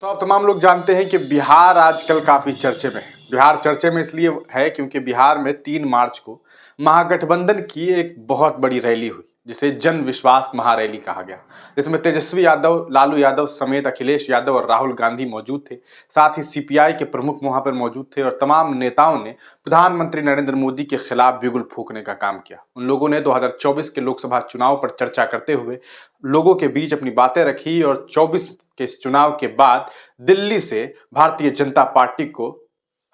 तो अब तमाम लोग जानते हैं कि बिहार आजकल काफी चर्चे में है। बिहार चर्चे में इसलिए है क्योंकि बिहार में 3 मार्च को महागठबंधन की एक बहुत बड़ी रैली हुई, जिसे जन विश्वास महारैली कहा गया। जिसमें तेजस्वी यादव, लालू यादव समेत अखिलेश यादव और राहुल गांधी मौजूद थे। साथ ही सीपीआई के प्रमुख वहां पर मौजूद थे और तमाम नेताओं ने प्रधानमंत्री नरेंद्र मोदी के खिलाफ बिगुल फूंकने का काम किया। उन लोगों ने 2024 के लोकसभा चुनाव पर चर्चा करते हुए लोगों के बीच अपनी बातें रखी और 24 के इस चुनाव के बाद दिल्ली से भारतीय जनता पार्टी को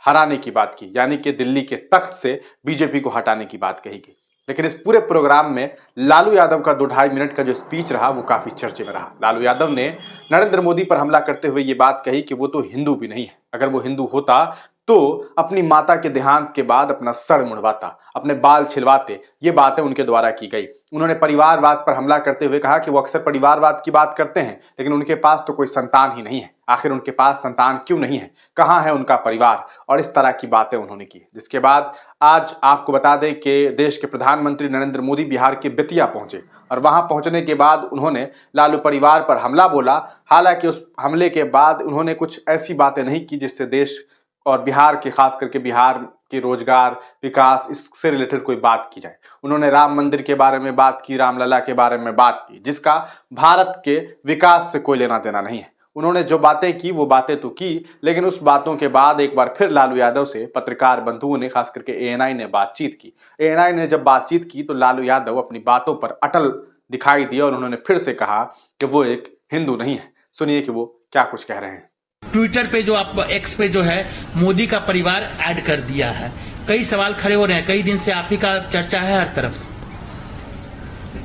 हराने की बात की, यानी कि दिल्ली के तख्त से बीजेपी को हटाने की बात कही गई। लेकिन इस पूरे प्रोग्राम में लालू यादव का 2-2.5 मिनट का जो स्पीच रहा वो काफी चर्चे में रहा। लालू यादव ने नरेंद्र मोदी पर हमला करते हुए ये बात कही कि वो तो हिंदू भी नहीं है, अगर वो हिंदू होता तो अपनी माता के देहांत के बाद अपना सर मुड़वाता, अपने बाल छिलवाते। ये बातें उनके द्वारा की गई। उन्होंने परिवारवाद पर हमला करते हुए कहा कि वो अक्सर परिवारवाद की बात करते हैं, लेकिन उनके पास तो कोई संतान ही नहीं है। आखिर उनके पास संतान क्यों नहीं है, कहां है उनका परिवार, और इस तरह की बातें उन्होंने की। जिसके बाद आज आपको बता दें कि देश के प्रधानमंत्री नरेंद्र मोदी बिहार के बेतिया पहुंचे और वहां पहुंचने के बाद उन्होंने लालू परिवार पर हमला बोला। हालांकि उस हमले के बाद उन्होंने कुछ ऐसी बातें नहीं की जिससे देश और बिहार के, खास करके बिहार के रोजगार, विकास, इससे रिलेटेड कोई बात की जाए। उन्होंने राम मंदिर के बारे में बात की, रामलला के बारे में बात की, जिसका भारत के विकास से कोई लेना देना नहीं है। उन्होंने जो बातें की वो बातें तो की, लेकिन उस बातों के बाद एक बार फिर लालू यादव से पत्रकार बंधुओं ने, खास करके एएनआई ने बातचीत की। एएनआई ने जब बातचीत की तो लालू यादव अपनी बातों पर अटल दिखाई दिए और उन्होंने फिर से कहा कि वो एक हिंदू नहीं है। सुनिए कि वो क्या कुछ कह रहे हैं। ट्विटर पे जो आप एक्स पे जो है मोदी का परिवार ऐड कर दिया है, कई सवाल खड़े हो रहे हैं, कई दिन से आप ही का चर्चा है हर तरफ।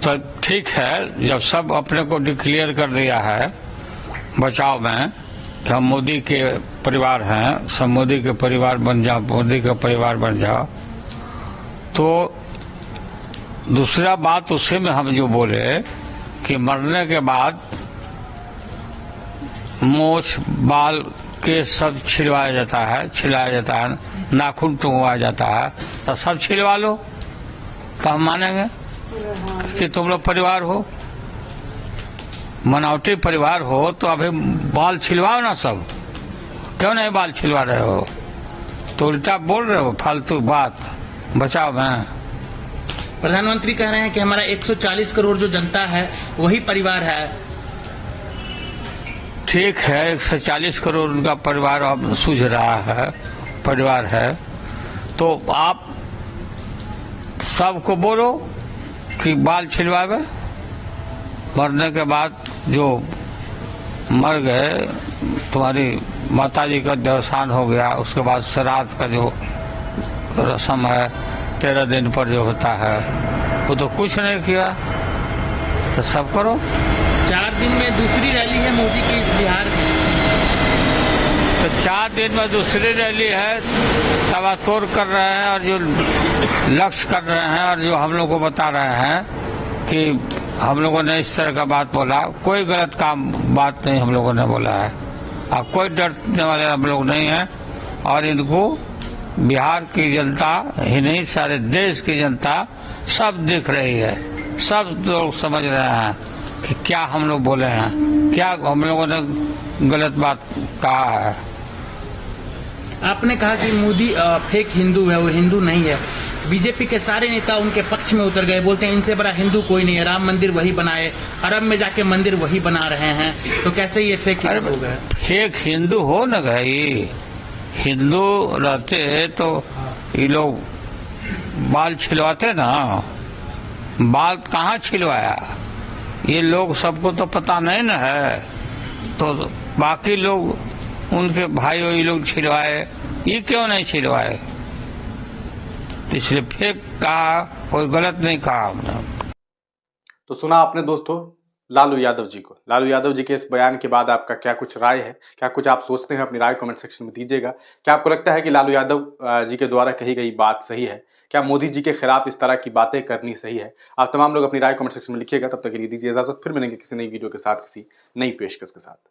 तो ठीक है, जब सब अपने को डिक्लेयर कर दिया है बचाव में कि हम मोदी के परिवार हैं, सब मोदी के परिवार बन जाओ, मोदी का परिवार बन जाओ, तो दूसरा बात उसी में हम जो बोले कि मरने के बाद मोछ बाल के सब छिलवाया जाता है, नाखून टूंगवाया जाता है, तो सब छिलवा लो तो हम मानेंगे कि तुम लोग परिवार हो, मनावटी परिवार हो। तो अभी बाल छिलवाओ ना सब, क्यों नहीं बाल छिलवा रहे हो? तो उल्टा बोल रहे हो फालतू बात बचाओ में। प्रधानमंत्री कह रहे हैं कि हमारा 140 करोड़ जो जनता है वही परिवार है। ठीक है, 140 करोड़ उनका परिवार अब सूझ रहा है, परिवार है, तो आप सबको बोलो कि बाल छिलवावे। मरने के बाद जो मर गए, तुम्हारी माताजी का देवसान हो गया, उसके बाद श्राद्ध का जो रस्म है 13 दिन पर जो होता है, वो तो कुछ नहीं किया, तो सब करो। 4 दिन में दूसरी रैली है मोदी की इस बिहार में, तो 4 दिन में दूसरी रैली है, तबातोड़ कर रहे हैं और जो लक्ष्य कर रहे हैं और जो हम लोग को बता रहे हैं कि हम लोगों ने इस तरह का बात बोला। कोई गलत बात नहीं हम लोगों ने बोला है, अब कोई डरने वाले हम लोग नहीं है। और इनको बिहार की जनता ही नहीं, सारे देश की जनता सब दिख रही है, सब लोग समझ रहे हैं कि क्या हम लोग बोले हैं, क्या हम लोगों ने गलत बात कहा है। आपने कहा कि मोदी फेक हिंदू है, वो हिंदू नहीं है। बीजेपी के सारे नेता उनके पक्ष में उतर गए, बोलते हैं इनसे बड़ा हिंदू कोई नहीं है, राम मंदिर वही बनाए, अरब में जाके मंदिर वही बना रहे हैं, तो कैसे ये फेक हिंदू हो गए? फेक हिंदू हो न गए, हिंदू रहते तो ये लोग बाल छिलवाते ना, बाल कहाँ छिलवाया? ये लोग सबको तो पता नहीं न है, तो बाकी लोग उनके भाइयों ये लोग छिलवाए, ये क्यों नहीं छिलवाए? इसलिए फेक कहा, कोई गलत नहीं कहा हमने। तो सुना आपने दोस्तों लालू यादव जी को। लालू यादव जी के इस बयान के बाद आपका क्या कुछ राय है, क्या कुछ आप सोचते हैं? अपनी राय कमेंट सेक्शन में दीजिएगा। क्या आपको लगता है कि लालू यादव जी के द्वारा कही गई बात सही है? क्या मोदी जी के खिलाफ इस तरह की बातें करनी सही है? आप तमाम लोग अपनी राय कमेंट सेक्शन में लिखिएगा। तब तक के लिए दीजिए इजाजत, फिर मिलेंगे किसी नई वीडियो के साथ, किसी नई पेशकश के साथ।